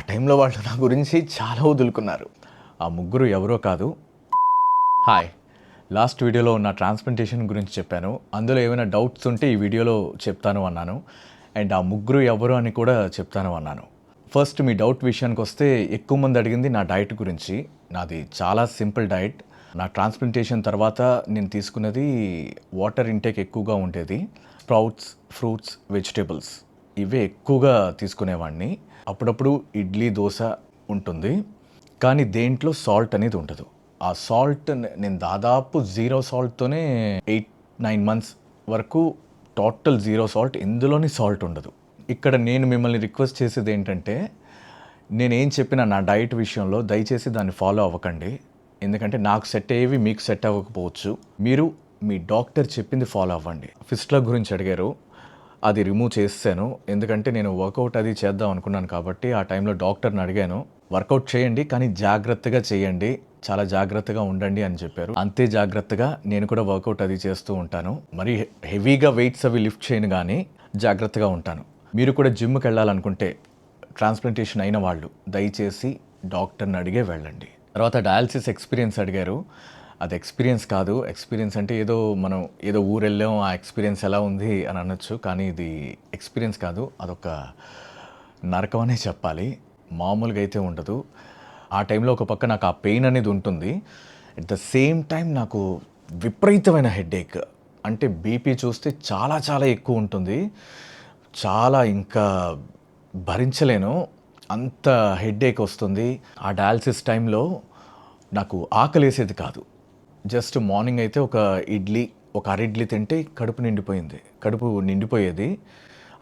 టైంలో వాళ్ళు నా గురించి చాలా వదులుకున్నారు. ఆ ముగ్గురు ఎవరో కాదు. హాయ్, లాస్ట్ వీడియోలో నా ట్రాన్స్ప్లాంటేషన్ గురించి చెప్పాను. అందులో ఏమైనా డౌట్స్ ఉంటే ఈ వీడియోలో చెప్తాను అన్నాను. అండ్ ఆ ముగ్గురు ఎవరు అని కూడా చెప్తాను అన్నాను. ఫస్ట్ మీ డౌట్ విషయానికి వస్తే, ఎక్కువ మంది అడిగింది నా డైట్ గురించి. నాది చాలా సింపుల్ డైట్. నా ట్రాన్స్ప్లాంటేషన్ తర్వాత నేను తీసుకున్నది వాటర్ ఇంటేక్ ఎక్కువగా ఉండేది. స్ప్రౌట్స్, ఫ్రూట్స్, వెజిటేబుల్స్ ఇవే ఎక్కువగా తీసుకునేవాడిని. అప్పుడప్పుడు ఇడ్లీ, దోశ ఉంటుంది, కానీ దేంట్లో సాల్ట్ అనేది ఉండదు. ఆ సాల్ట్ నేను దాదాపు 0 సాల్ట్తోనే 8-9 మంత్స్ వరకు టోటల్ 0 సాల్ట్, ఎందులోని సాల్ట్ ఉండదు. ఇక్కడ నేను మిమ్మల్ని రిక్వెస్ట్ చేసేది ఏంటంటే, నేనేం చెప్పినా నా డైట్ విషయంలో దయచేసి దాన్ని ఫాలో అవ్వకండి. ఎందుకంటే నాకు సెట్ అయ్యేవి మీకు సెట్ అవ్వకపోవచ్చు. మీరు మీ డాక్టర్ చెప్పింది ఫాలో అవ్వండి. ఫిస్టులా గురించి అడిగారు, అది రిమూవ్ చేసాను. ఎందుకంటే నేను వర్కౌట్ అది చేద్దాం అనుకున్నాను కాబట్టి ఆ టైంలో డాక్టర్ని అడిగాను, వర్కౌట్ చేయండి కానీ జాగ్రత్తగా చేయండి, చాలా జాగ్రత్తగా ఉండండి అని చెప్పారు. అంతే జాగ్రత్తగా నేను కూడా వర్కౌట్ అది చేస్తూ ఉంటాను. మరి హెవీగా వెయిట్స్ అవి లిఫ్ట్ చేయను, కానీ జాగ్రత్తగా ఉంటాను. మీరు కూడా జిమ్కి వెళ్ళాలనుకుంటే, ట్రాన్స్ప్లాంటేషన్ అయిన వాళ్ళు దయచేసి డాక్టర్ని అడిగే వెళ్ళండి. తర్వాత డయాలసిస్ ఎక్స్పీరియన్స్ అడిగారు. అది ఎక్స్పీరియన్స్ కాదు. ఎక్స్పీరియన్స్ అంటే మనం ఏదో ఊరు వెళ్ళాం, ఆ ఎక్స్పీరియన్స్ ఎలా ఉంది అని అనొచ్చు, కానీ ఇది ఎక్స్పీరియన్స్ కాదు, అదొక నరకం అనే చెప్పాలి. మామూలుగా అయితే ఉండదు. ఆ టైంలో ఒక పక్క నాకు ఆ పెయిన్ అనేది ఉంటుంది, అట్ ద సేమ్ టైం నాకు విపరీతమైన హెడేక్. అంటే బీపీ చూస్తే చాలా చాలా ఎక్కువ ఉంటుంది, చాలా ఇంకా భరించలేను, అంత హెడేక్ వస్తుంది. ఆ డయాలసిస్ టైంలో నాకు ఆకలేసేది కాదు. జస్ట్ మార్నింగ్ అయితే ఒక అరిడ్లీ తింటే కడుపు నిండిపోయేది.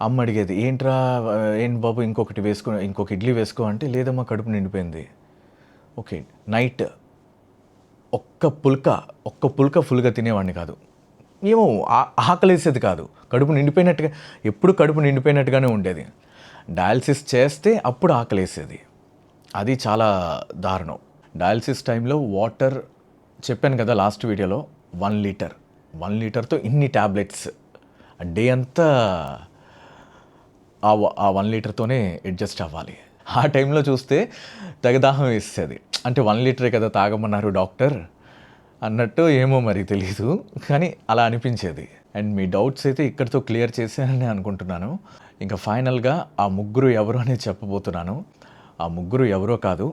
అమ్మ అడిగేది, ఏంట్రా ఏంటి బాబు ఇంకొక ఇడ్లీ వేసుకో అంటే, లేదమ్మా కడుపు నిండిపోయింది. ఓకే, నైట్ ఒక్క పుల్క ఫుల్గా తినేవాడిని కాదు. ఏమో ఆకలేసేది కాదు, ఎప్పుడు కడుపు నిండిపోయినట్టుగానే ఉండేది. డయాలసిస్ చేస్తే అప్పుడు ఆకలేసేది, అది చాలా దారుణం. డయాలసిస్ టైంలో వాటర్ చెప్పాను కదా లాస్ట్ వీడియోలో, 1 లీటర్తో ఇన్ని ట్యాబ్లెట్స్, డే అంతా ఆ 1 లీటర్తోనే అడ్జస్ట్ అవ్వాలి. ఆ టైంలో చూస్తే తెగదాహం వేసేది. అంటే 1 లీటరే కదా తాగమన్నారు డాక్టర్ అన్నట్టు, ఏమో మరి తెలీదు, కానీ అలా అనిపించేది. అండ్ మీ డౌట్స్ అయితే ఇక్కడితో క్లియర్ చేశానని అనుకుంటున్నాను. ఇంకా ఫైనల్గా ఆ ముగ్గురు ఎవరు అనేది చెప్పబోతున్నాను. ఆ ముగ్గురు ఎవరో కాదు,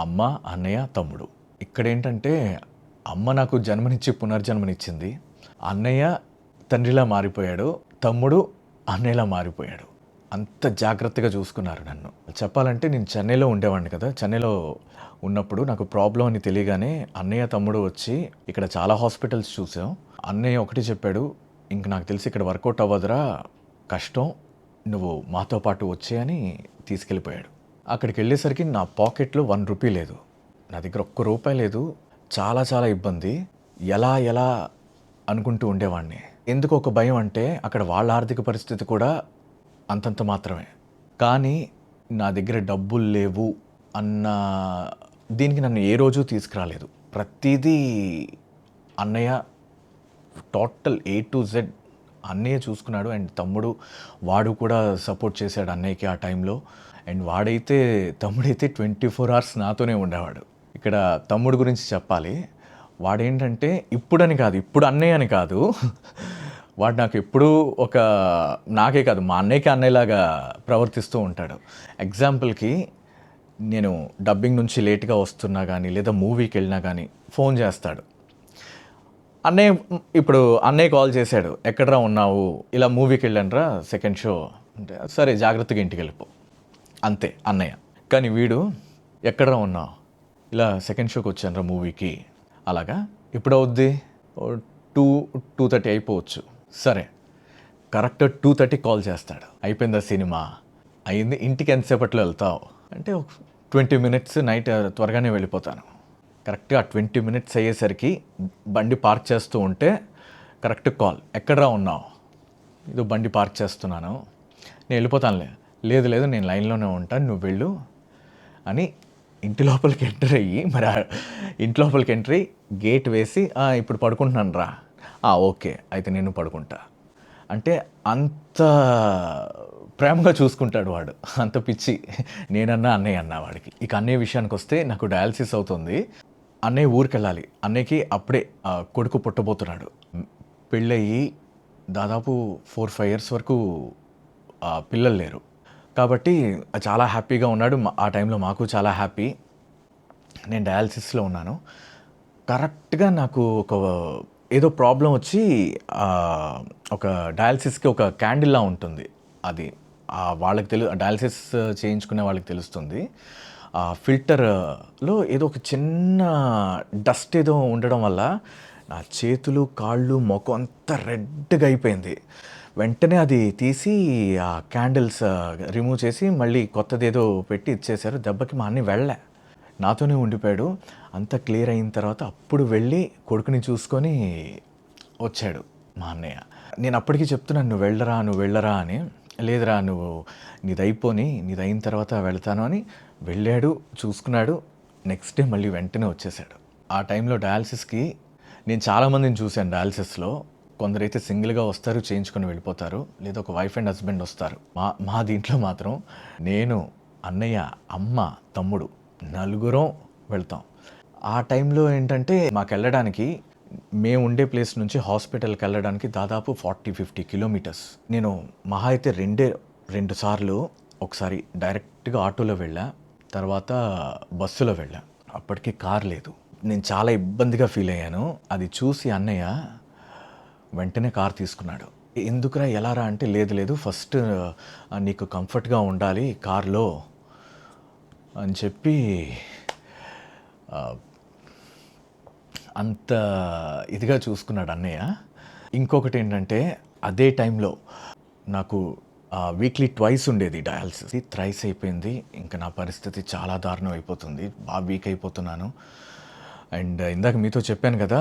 అమ్మ, అన్నయ్య, తమ్ముడు. ఇక్కడేంటంటే, అమ్మ నాకు జన్మనిచ్చి పునర్జన్మనిచ్చింది, అన్నయ్య తండ్రిలా మారిపోయాడు, తమ్ముడు అన్నయ్యలా మారిపోయాడు. అంత జాగ్రత్తగా చూసుకున్నారు నన్ను. చెప్పాలంటే నేను చెన్నైలో ఉండేవాడిని కదా, చెన్నైలో ఉన్నప్పుడు నాకు ప్రాబ్లం అని తెలియగానే అన్నయ్య, తమ్ముడు వచ్చి ఇక్కడ చాలా హాస్పిటల్స్ చూసాం. అన్నయ్య ఒకటి చెప్పాడు, ఇంక నాకు తెలిసి ఇక్కడ వర్కౌట్ అవ్వదురా, కష్టం, నువ్వు మాతో పాటు వచ్చే అని తీసుకెళ్ళిపోయాడు. అక్కడికి వెళ్ళేసరికి నా పాకెట్లో 1 రూపీ లేదు, నా దగ్గర ₹1 లేదు. చాలా చాలా ఇబ్బంది. ఎలా అనుకుంటూ ఉండేవాడిని. ఎందుకు ఒక భయం అంటే, అక్కడ వాళ్ళ ఆర్థిక పరిస్థితి కూడా అంతంత మాత్రమే, కానీ నా దగ్గర డబ్బులు లేవు అన్న దీనికి నన్ను ఏ రోజు తీసుకురాలేదు. ప్రతిదీ అన్నయ్య టోటల్ A to Z అన్నయ్య చూసుకున్నాడు. అండ్ తమ్ముడు, వాడు కూడా సపోర్ట్ చేశాడు అన్నయ్యకి ఆ టైంలో. అండ్ తమ్ముడైతే 24 hours నాతోనే ఉండేవాడు. ఇక్కడ తమ్ముడు గురించి చెప్పాలి. వాడేంటంటే, ఇప్పుడు అన్నయ్య అని కాదు, వాడు నాకు ఎప్పుడూ నాకే కాదు మా అన్నయ్యకి అన్నయ్యలాగా ప్రవర్తిస్తూ ఉంటాడు. ఎగ్జాంపుల్కి, నేను డబ్బింగ్ నుంచి లేట్గా వస్తున్నా కానీ, లేదా మూవీకి వెళ్ళినా కానీ ఫోన్ చేస్తాడు. అన్నయ్య కాల్ చేశాడు, ఎక్కడరా ఉన్నావు, ఇలా మూవీకి వెళ్ళానురా, సెకండ్ షో అంటే, సరే జాగ్రత్తగా ఇంటికి వెళ్ళిపో, అంతే అన్నయ్య. కానీ వీడు, ఎక్కడరా ఉన్నావు, ఇలా సెకండ్ షోకి వచ్చానురా మూవీకి, అలాగా ఇప్పుడు అవుద్ది 2:30 అయిపోవచ్చు, సరే కరెక్ట్ 2:30 కాల్ చేస్తాడు, అయిపోయిందా సినిమా, అయింది, ఇంటికి ఎంతసేపట్లో వెళ్తావు అంటే, 20 minutes, నైట్ త్వరగానే వెళ్ళిపోతాను. కరెక్ట్గా 20 minutes అయ్యేసరికి బండి పార్క్ చేస్తూ ఉంటే కరెక్ట్ కాల్, ఎక్కడరా ఉన్నావు, ఇదో బండి పార్క్ చేస్తున్నాను, నేను వెళ్ళిపోతానులే, లేదు నేను లైన్లోనే ఉంటాను, నువ్వు వెళ్ళు అని ఇంటి లోపలికి ఎంటర్ అయ్యి, గేట్ వేసి, ఇప్పుడు పడుకుంటున్నాను రా, ఓకే అయితే నేను పడుకుంటా అంటే, అంత ప్రేమగా చూసుకుంటాడు వాడు. అంత పిచ్చి. నేనన్నా, అన్నయ్య అన్నా వాడికి. ఇక అన్నయ్య విషయానికొస్తే నాకు డయాలసిస్ అవుతుంది. అన్నయ్య ఊరికెళ్ళాలి. అన్నయ్యకి అప్పుడే కొడుకు పుట్టబోతున్నాడు. పెళ్ళయ్యి దాదాపు 4, 5 ఇయర్స్ వరకు పిల్లలు లేరు. కాబట్టి చాలా హ్యాపీగా ఉన్నాడు. ఆ టైంలో మాకు చాలా హ్యాపీ. నేను డయాలసిస్‌లో ఉన్నాను. కరెక్ట్‌గా నాకు ఏదో ప్రాబ్లమ్ వచ్చి ఒక డయాలసిస్‌కి ఒక క్యాండిల్‌లా ఉంటుంది. అది వాళ్ళకి డయాలసిస్ చేయించుకునే వాళ్ళకి తెలుస్తుంది. ఫిల్టర్‌లో ఏదో ఒక చిన్న డస్ట్ ఏదో ఉండడం వల్ల నా చేతులు, కాళ్ళు, మొఖం అంతా రెడ్‌గా అయిపోయింది. వెంటనే అది తీసి ఆ క్యాండిల్స్ రిమూవ్ చేసి మళ్ళీ కొత్తదేదో పెట్టి ఇచ్చేశారు. దెబ్బకి మా అన్నయ్య వెళ్ళలే. నాతోనే ఉండిపోయాడు. అంతా క్లియర్ అయిన తర్వాత అప్పుడు వెళ్ళి కొడుకుని చూసుకొని వచ్చాడు మా అన్నయ్య. నేను అప్పటికి చెప్తున్నాను, నువ్వు వెళ్ళరా అని. లేదురా, నీదయిన తర్వాత వెళ్తాను అని వెళ్ళాడు, చూసుకున్నాడు. నెక్స్ట్ డే మళ్ళీ వెంటనే వచ్చేసాడు. ఆ టైంలో డయాలసిస్‌కి నేను చాలామందిని చూశాను. డయాలసిస్‌లో కొందరైతే సింగిల్గా వస్తారు, చేయించుకొని వెళ్ళిపోతారు. లేదా ఒక వైఫ్ అండ్ హస్బెండ్ వస్తారు. మా దీంట్లో మాత్రం నేను, అన్నయ్య, అమ్మ, తమ్ముడు నలుగురం వెళ్తాం. ఆ టైంలో ఏంటంటే మాకెళ్ళడానికి, మేము ఉండే ప్లేస్ నుంచి హాస్పిటల్కి వెళ్ళడానికి దాదాపు 40-50 కిలోమీటర్స్. నేను మహా అయితే 2 సార్లు, ఒకసారి డైరెక్ట్గా ఆటోలో వెళ్ళా, తర్వాత బస్సులో వెళ్ళా. అప్పటికి కార్ లేదు. నేను చాలా ఇబ్బందిగా ఫీల్ అయ్యాను. అది చూసి అన్నయ్య వెంటనే కార్ తీసుకున్నాడు. ఎందుకురా, ఎలారా అంటే, లేదు ఫస్ట్ నీకు కంఫర్ట్గా ఉండాలి కార్లో అని చెప్పి అంత ఇదిగా చూసుకున్నాడు అన్నయ్య. ఇంకొకటి ఏంటంటే, అదే టైంలో నాకు వీక్లీ ట్వైస్ ఉండేది డయాలసిస్. థ్రైస్ అయిపోయింది. ఇంకా నా పరిస్థితి చాలా దారుణం అయిపోతుంది. బాగా వీక్ అయిపోతున్నాను. అండ్ ఇందాక మీతో చెప్పాను కదా,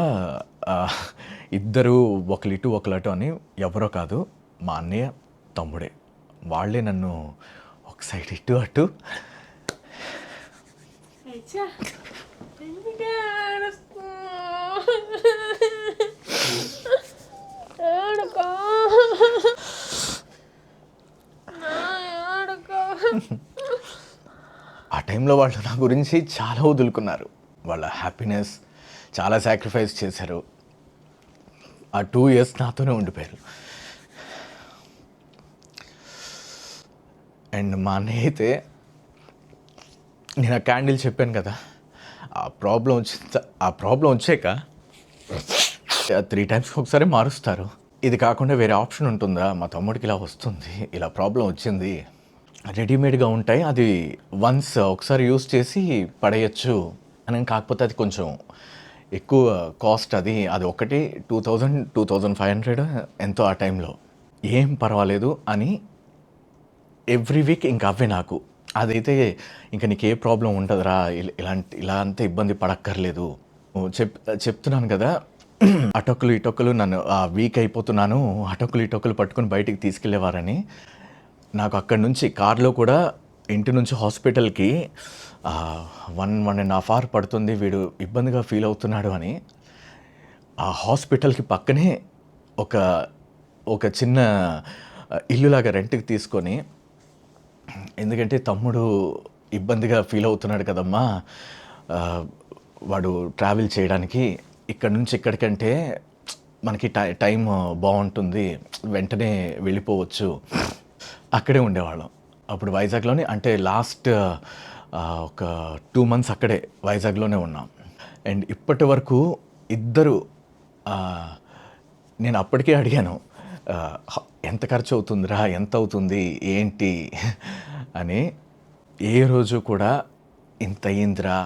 ఇద్దరు ఒకళ్ళు ఇటు ఒకళ్ళు అటు అని. ఎవరో కాదు, మా అన్నయ్య, తమ్ముడే. వాళ్ళే నన్ను ఒక సైడ్ ఇటు అటు. ఆ టైంలో వాళ్ళు నా గురించి చాలా వదులుకున్నారు. వాళ్ళ హ్యాపీనెస్ చాలా సాక్రిఫైస్ చేశారు. ఆ 2 ఇయర్స్ నాతోనే ఉండిపోయారు. అండ్ మా అన్నయ్య అయితే, నేను ఆ క్యాండిల్ చెప్పాను కదా, ఆ ప్రాబ్లం వచ్చాక 3 టైమ్స్కి ఒకసారి మారుస్తారు. ఇది కాకుండా వేరే ఆప్షన్ ఉంటుందా, మా తమ్ముడికి ఇలా వస్తుంది, ఇలా ప్రాబ్లం వచ్చింది, రెడీమేడ్గా ఉంటాయి, అది ఒకసారి యూస్ చేసి పడేయచ్చు అని. కాకపోతే అది కొంచెం ఎక్కువ కాస్ట్. అది ఒకటి 2,000-2,500 ఎంతో ఆ టైంలో. ఏం పర్వాలేదు అని ఎవ్రీ వీక్ ఇంకా అవే నాకు. అదైతే ఇంకా నీకు ఏ ప్రాబ్లం ఉండదురా, ఇలా అంతా ఇబ్బంది పడక్కర్లేదు. చెప్తున్నాను కదా, అటొక్కలు ఇటొక్కలు నన్ను వీక్ అయిపోతున్నాను, అటొక్కలు ఇటొక్కలు పట్టుకొని బయటికి తీసుకెళ్ళేవారని. నాకు అక్కడి నుంచి కార్లో కూడా ఇంటి నుంచి హాస్పిటల్కి 1.5 అవర్ పడుతుంది, వీడు ఇబ్బందిగా ఫీల్ అవుతున్నాడు అని. ఆ హాస్పిటల్కి పక్కనే ఒక చిన్న ఇల్లులాగా రెంట్కి తీసుకొని, ఎందుకంటే తమ్ముడు ఇబ్బందిగా ఫీల్ అవుతున్నాడు కదమ్మా, వాడు ట్రావెల్ చేయడానికి ఇక్కడి నుంచి ఇక్కడికంటే మనకి టైం బాగుంటుంది, వెంటనే వెళ్ళిపోవచ్చు. అక్కడే ఉండేవాళ్ళం అప్పుడు వైజాగ్లోనే. అంటే లాస్ట్ ఒక 2 months అక్కడే వైజాగ్లోనే ఉన్నాం. అండ్ ఇప్పటి వరకు ఇద్దరు, నేను అప్పటికే అడిగాను, ఎంత ఖర్చు అవుతుందిరా, ఎంత అవుతుంది ఏంటి అని. ఏ రోజు కూడా ఇంత అయ్యిందిరా,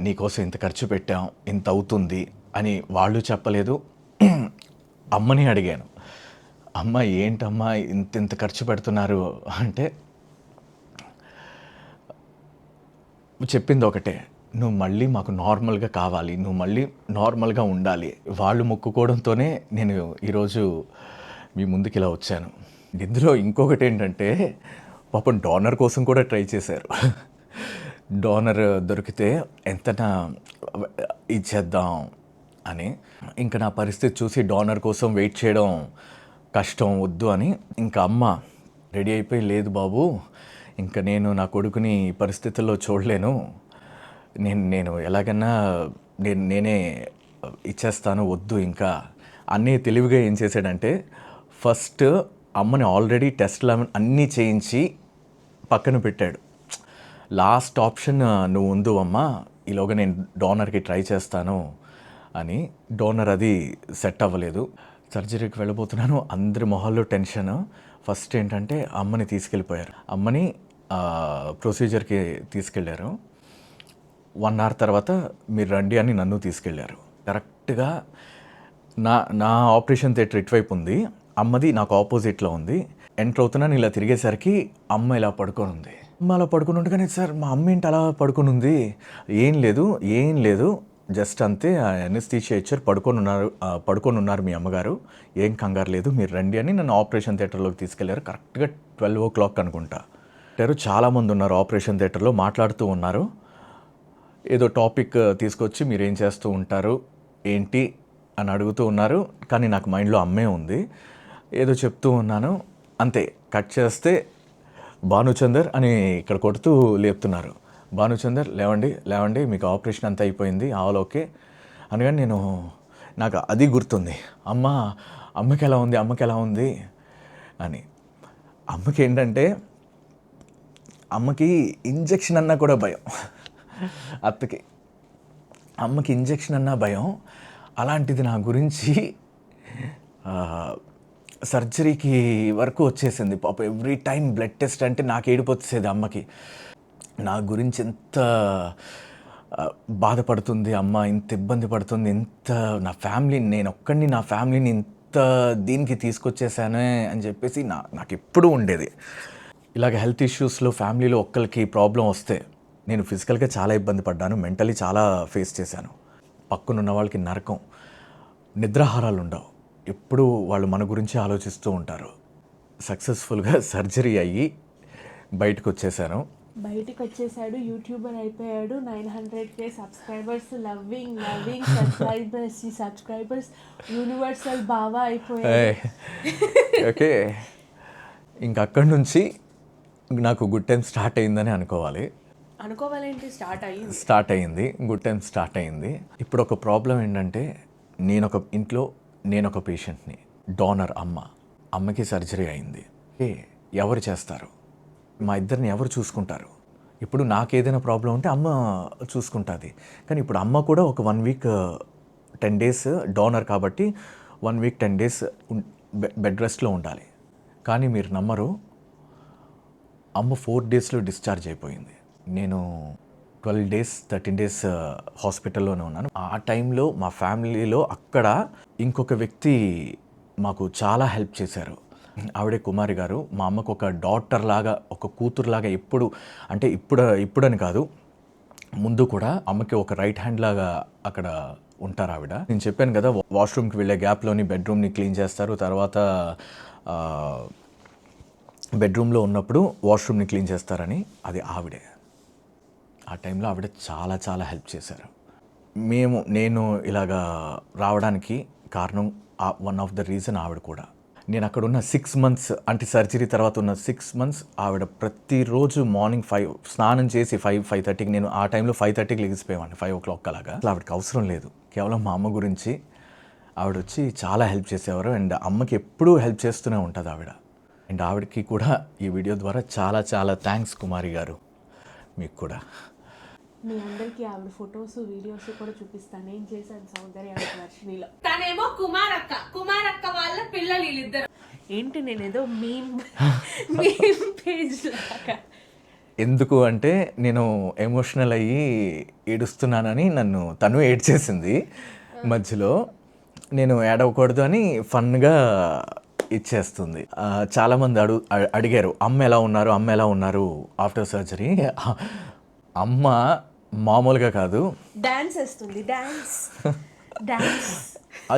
నీకోసం ఇంత ఖర్చు పెట్టాం, ఇంత అవుతుంది అని వాళ్ళు చెప్పలేదు. అమ్మని అడిగాను, అమ్మ ఏంటమ్మా ఇంత ఖర్చు పెడుతున్నారు అంటే చెప్పింది ఒకటే, నువ్వు మళ్ళీ మాకు నార్మల్గా కావాలి, నువ్వు మళ్ళీ నార్మల్గా ఉండాలి. వాళ్ళు మొక్కుకోవడంతోనే నేను ఈరోజు మీ ముందుకు ఇలా వచ్చాను. ఇందులో ఇంకొకటి ఏంటంటే, పాపం డోనర్ కోసం కూడా ట్రై చేశారు. డోనర్ దొరికితే ఎంతనా ఇచ్చేద్దాం అని. ఇంకా నా పరిస్థితి చూసి డోనర్ కోసం వెయిట్ చేయడం కష్టం, వద్దు అని ఇంకా అమ్మ రెడీ అయిపోయి, లేదు బాబు ఇంకా నేను నా కొడుకుని ఈ పరిస్థితుల్లో చూడలేను, నేను ఎలాగన్నా నేనే ఇచ్చేస్తాను, వద్దు ఇంకా అన్నీ తెలివిగా ఏం చేశాడంటే ఫస్ట్ అమ్మని ఆల్రెడీ టెస్ట్లు అన్నీ చేయించి పక్కన పెట్టాడు. లాస్ట్ ఆప్షన్ నువ్వు ఉండు అమ్మ, ఈలోగా నేను డోనర్కి ట్రై చేస్తాను అని. డోనర్ అది సెట్ అవ్వలేదు. సర్జరీకి వెళ్ళబోతున్నాను, అందరి మొహాల్లో టెన్షన్. ఫస్ట్ ఏంటంటే అమ్మని తీసుకెళ్ళిపోయారు. అమ్మని ప్రొసీజర్కి తీసుకెళ్ళారు. 1 hour తర్వాత మీరు రండి అని నన్ను తీసుకెళ్ళారు. కరెక్ట్గా నా ఆపరేషన్ థియేటర్ ఇటువైపు ఉంది, అమ్మది నాకు ఆపోజిట్లో ఉంది. ఎంటర్ అవుతున్నాను, ఇలా తిరిగేసరికి అమ్మ ఇలా పడుకొని ఉంది. అమ్మ అలా పడుకుని ఉండగానే, సార్ మా అమ్మ ఏంటి అలా పడుకుని ఉంది? ఏం లేదు జస్ట్ అంతే, అనెస్థీషియా ఇచ్చారు, పడుకొని ఉన్నారు మీ అమ్మగారు, ఏం కంగారు లేదు, మీరు రండి అని నన్ను ఆపరేషన్ థియేటర్లోకి తీసుకెళ్లారు. కరెక్ట్గా 12 o'clock అనుకుంటా. చాలామంది ఉన్నారు ఆపరేషన్ థియేటర్లో, మాట్లాడుతూ ఉన్నారు. ఏదో టాపిక్ తీసుకొచ్చి మీరు ఏం చేస్తూ ఉంటారు ఏంటి అని అడుగుతూ ఉన్నారు. కానీ నాకు మైండ్లో అమ్మే ఉంది. ఏదో చెప్తూ ఉన్నాను, అంతే. కట్ చేస్తే భానుచందర్ అని ఇక్కడ కొడుతూ లేపుతున్నారు. భానుచందర్ లేవండి మీకు ఆపరేషన్ అంతా అయిపోయింది, ఆల్ ఓకే అనగానే నాకు అది గుర్తుంది, అమ్మకి ఎలా ఉంది అని. అమ్మకి ఏంటంటే అమ్మకి ఇంజెక్షన్ అన్నా కూడా భయం. అమ్మకి ఇంజెక్షన్ అన్నా భయం. అలాంటిది నా గురించి సర్జరీకి వరకు వచ్చేసింది. పాప ఎవ్రీ టైం బ్లడ్ టెస్ట్ అంటే నాకు ఏడుపు వచ్చేది అమ్మకి. నా గురించి ఎంత బాధపడుతుంది అమ్మ, ఇంత ఇబ్బంది పడుతుంది, ఇంత నా ఫ్యామిలీని ఇంత దీనికి తీసుకొచ్చేసానే అని చెప్పేసి నాకు ఎప్పుడూ ఉండేది. ఇలాగ హెల్త్ ఇష్యూస్లో ఫ్యామిలీలో ఒక్కరికి ప్రాబ్లం వస్తే నేను ఫిజికల్గా చాలా ఇబ్బంది పడ్డాను, మెంటలీ చాలా ఫేస్ చేశాను. పక్కనున్న వాళ్ళకి నరకం, నిద్రాహారాలు ఉండవు, ఎప్పుడు వాళ్ళు మన గురించి ఆలోచిస్తూ ఉంటారు. సక్సెస్ఫుల్గా సర్జరీ అయ్యి బయటకు వచ్చేసాడు, యూట్యూబర్ అయిపోయాడు, 900K subscribers, loving subscribers universal బావా అయిపోయాడు. ఓకే, ఇంక అక్కడి నుంచి నాకు గుడ్ టైం స్టార్ట్ అయిందని అనుకోవాలేంటి. స్టార్ట్ అయింది గుడ్ టైం స్టార్ట్ అయింది. ఇప్పుడు ఒక ప్రాబ్లం ఏంటంటే, నేను ఒక పేషెంట్ని, డోనర్ అమ్మకి సర్జరీ అయింది. ఎవరు చేస్తారు? మా ఇద్దరిని ఎవరు చూసుకుంటారు? ఇప్పుడు నాకేదైనా ప్రాబ్లం ఉంటే అమ్మ చూసుకుంటుంది. కానీ ఇప్పుడు అమ్మ కూడా ఒక 1 week 10 days డోనర్ కాబట్టి 1 week 10 days బెడ్ రెస్ట్లో ఉండాలి. కానీ మీరు నమ్మరు, అమ్మ 4 daysలో డిశ్చార్జ్ అయిపోయింది. నేను 12 days 13 days హాస్పిటల్లోనే ఉన్నాను. ఆ టైంలో మా ఫ్యామిలీలో అక్కడ ఇంకొక వ్యక్తి మాకు చాలా హెల్ప్ చేశారు. ఆవిడే కుమారి గారు. మా అమ్మకు ఒక డాటర్ లాగా, ఒక కూతురులాగా ఇప్పుడని కాదు, ముందు కూడా అమ్మకి ఒక రైట్ హ్యాండ్ లాగా అక్కడ ఉంటారు ఆవిడ. నేను చెప్పాను కదా, వాష్రూమ్కి వెళ్ళే గ్యాప్లోని బెడ్రూమ్ని క్లీన్ చేస్తారు, తర్వాత బెడ్రూమ్లో ఉన్నప్పుడు వాష్రూమ్ని క్లీన్ చేస్తారని, అది ఆవిడే. ఆ టైంలో ఆవిడ చాలా చాలా హెల్ప్ చేశారు. నేను ఇలాగా రావడానికి కారణం వన్ ఆఫ్ ద రీజన్ ఆవిడ కూడా. నేను అక్కడ ఉన్న 6 months, అంటే సర్జరీ తర్వాత ఉన్న 6 months ఆవిడ ప్రతిరోజు మార్నింగ్ 5 స్నానం చేసి 5:30కి, నేను ఆ టైంలో 5:30కి లెగిసిపోయేవాడిని, 5 o'clock అలాగా. అసలు ఆవిడకి అవసరం లేదు, కేవలం మా అమ్మ గురించి ఆవిడ వచ్చి చాలా హెల్ప్ చేసేవారు. అండ్ అమ్మకి ఎప్పుడూ హెల్ప్ చేస్తూనే ఉంటుంది ఆవిడ. అండ్ ఆవిడకి కూడా ఈ వీడియో ద్వారా చాలా చాలా థ్యాంక్స్ కుమారి గారు, మీకు కూడా. మీ అందరికి ఆవిడ ఫొటోస్ వీడియోస్ కూడా చూపిస్తాను, ఏం చేశాను సౌందర్య వర్షిణిలో. తనేమో కుమారక్క వాళ్ళ పిల్లలు వీళ్ళిద్దరు. ఏంటి నేను ఏదో మీమ్ పేజ్ లాగా. ఎందుకు అంటే నేను ఎమోషనల్ అయ్యి ఏడుస్తున్నానని తను ఏడ్చేసింది మధ్యలో. నేను ఏడవకూడదు అని ఫన్గా ఇచ్చేస్తుంది. చాలామంది అడిగారు అమ్మ ఎలా ఉన్నారు ఆఫ్టర్ సర్జరీ. అమ్మ మామూలుగా కాదు, డాన్స్ వేస్తుంది, డాన్స్.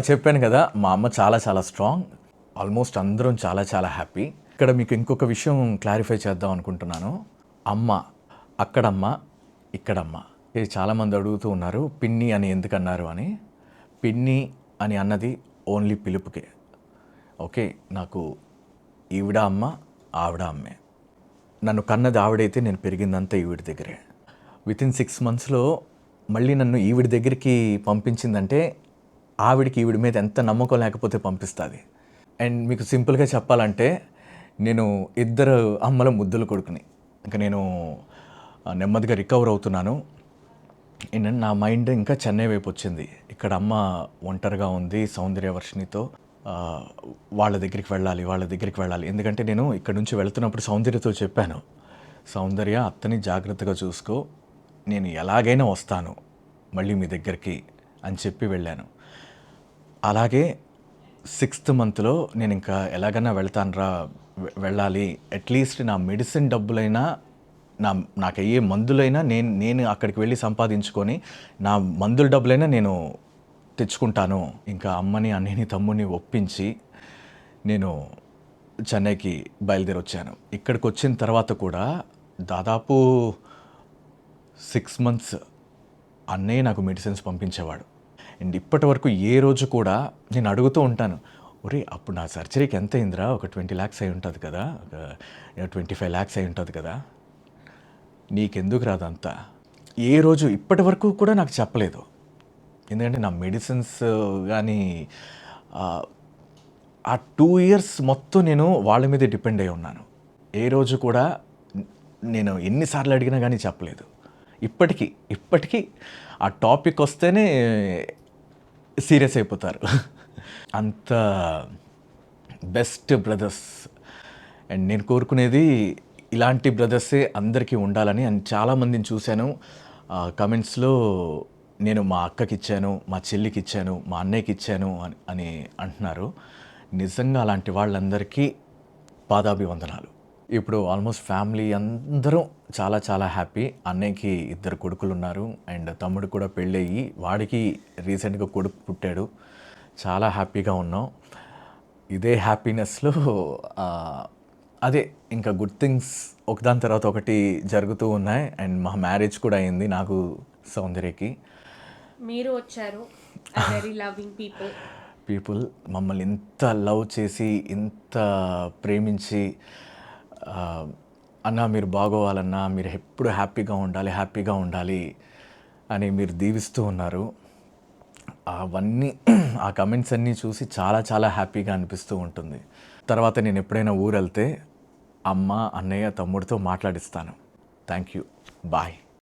చెప్పాను కదా, మా అమ్మ చాలా చాలా స్ట్రాంగ్. ఆల్మోస్ట్ అందరం చాలా చాలా హ్యాపీ. ఇక్కడ మీకు ఇంకొక విషయం క్లారిఫై చేద్దాం అనుకుంటున్నాను. అమ్మ అక్కడమ్మ ఇక్కడమ్మ. ఇది చాలామంది అడుగుతూ ఉన్నారు పిన్ని అని ఎందుకన్నారు అని. పిన్ని అని అన్నది ఓన్లీ పిలుపుకే. ఓకే, నాకు ఈవిడ అమ్మ, ఆవిడ అమ్మే. నన్ను కన్నది ఆవిడైతే నేను పెరిగిందంతా ఈవిడ దగ్గరే. వితిన్ 6 monthsలో మళ్ళీ నన్ను ఈవిడ దగ్గరికి పంపించిందంటే ఆవిడకి ఈవిడ మీద ఎంత నమ్మకం లేకపోతే పంపిస్తుంది. అండ్ మీకు సింపుల్గా చెప్పాలంటే నేను 2 అమ్మల ముద్దుల కొడుకుని. ఇంకా నేను నెమ్మదిగా రికవర్ అవుతున్నాను. ఏంటంటే నా మైండ్ ఇంకా చెన్నై వైపు వచ్చింది. ఇక్కడ అమ్మ ఒంటరిగా ఉంది సౌందర్యవర్షినితో, వాళ్ళ దగ్గరికి వెళ్ళాలి. ఎందుకంటే నేను ఇక్కడ నుంచి వెళ్తున్నప్పుడు సౌందర్యతో చెప్పాను, సౌందర్య అత్తని జాగ్రత్తగా చూసుకో, నేను ఎలాగైనా వస్తాను మళ్ళీ మీ దగ్గరికి అని చెప్పి వెళ్ళాను. అలాగే 6th monthలో నేను ఇంకా ఎలాగైనా వెళ్ళాలి, అట్లీస్ట్ నా మెడిసిన్ డబ్బులైనా నాకు అయ్యే మందులైనా నేను అక్కడికి వెళ్ళి సంపాదించుకొని నా మందుల డబ్బులైనా నేను తెచ్చుకుంటాను. ఇంకా అమ్మని అన్నయ్యని తమ్ముడిని ఒప్పించి నేను చెన్నైకి బయలుదేరి వచ్చాను. ఇక్కడికి వచ్చిన తర్వాత కూడా దాదాపు 6 months అన్నయ్య నాకు మెడిసిన్స్ పంపించేవాడు. అండ్ ఇప్పటి వరకు ఏ రోజు కూడా నేను అడుగుతూ ఉంటాను, ఒరే అప్పుడు నా సర్జరీకి ఎంత అయిందిరా, ఒక 20 lakhs అయి ఉంటుంది కదా, ఒక 25 lakhs అయి ఉంటుంది కదా, నీకెందుకు రాదంతా? ఏ రోజు ఇప్పటి వరకు కూడా నాకు చెప్పలేదు. ఎందుకంటే నా మెడిసిన్స్ కానీ ఆ 2 years మొత్తం నేను వాళ్ళ మీదే డిపెండ్ అయి ఉన్నాను. ఏ రోజు కూడా నేను ఎన్నిసార్లు అడిగినా కానీ చెప్పలేదు. ఇప్పటికీ ఆ టాపిక్ వస్తేనే సీరియస్ అయిపోతారు. అంత బెస్ట్ బ్రదర్స్. అండ్ నేను కోరుకునేది ఇలాంటి బ్రదర్సే అందరికీ ఉండాలని. అండ్ చాలామందిని చూశాను కమెంట్స్లో, నేను మా అక్కకి ఇచ్చాను, మా చెల్లికి ఇచ్చాను, మా అన్నయ్యకి ఇచ్చాను అని అంటున్నారు. నిజంగా అలాంటి వాళ్ళందరికీ పాదాభివందనాలు. ఇప్పుడు ఆల్మోస్ట్ ఫ్యామిలీ అందరం చాలా హ్యాపీ. అన్నయ్యకి 2 కొడుకులు ఉన్నారు అండ్ తమ్ముడు కూడా పెళ్ళయ్యి వాడికి రీసెంట్గా కొడుకు పుట్టాడు. చాలా హ్యాపీగా ఉన్నాం. ఇదే హ్యాపీనెస్లో అదే ఇంకా గుడ్ థింగ్స్ ఒకదాని తర్వాత ఒకటి జరుగుతూ ఉన్నాయి. అండ్ మా మ్యారేజ్ కూడా అయింది నాకు సౌందర్యకి. మీరు వచ్చారు, వెరీ లవింగ్ పీపుల్ మమ్మల్ని ఇంత లవ్ చేసి ఇంత ప్రేమించి, అన్న మీరు బాగోవాలన్నా, మీరు ఎప్పుడు హ్యాపీగా ఉండాలి అని మీరు దీవిస్తూ ఉన్నారు. అవన్నీ ఆ కమెంట్స్ అన్నీ చూసి చాలా హ్యాపీగా అనిపిస్తూ ఉంటుంది. తర్వాత నేను ఎప్పుడైనా ఊరు వెళ్తే అమ్మ, అన్నయ్య, తమ్ముడితో మాట్లాడిస్తాను. Thank you. బాయ్.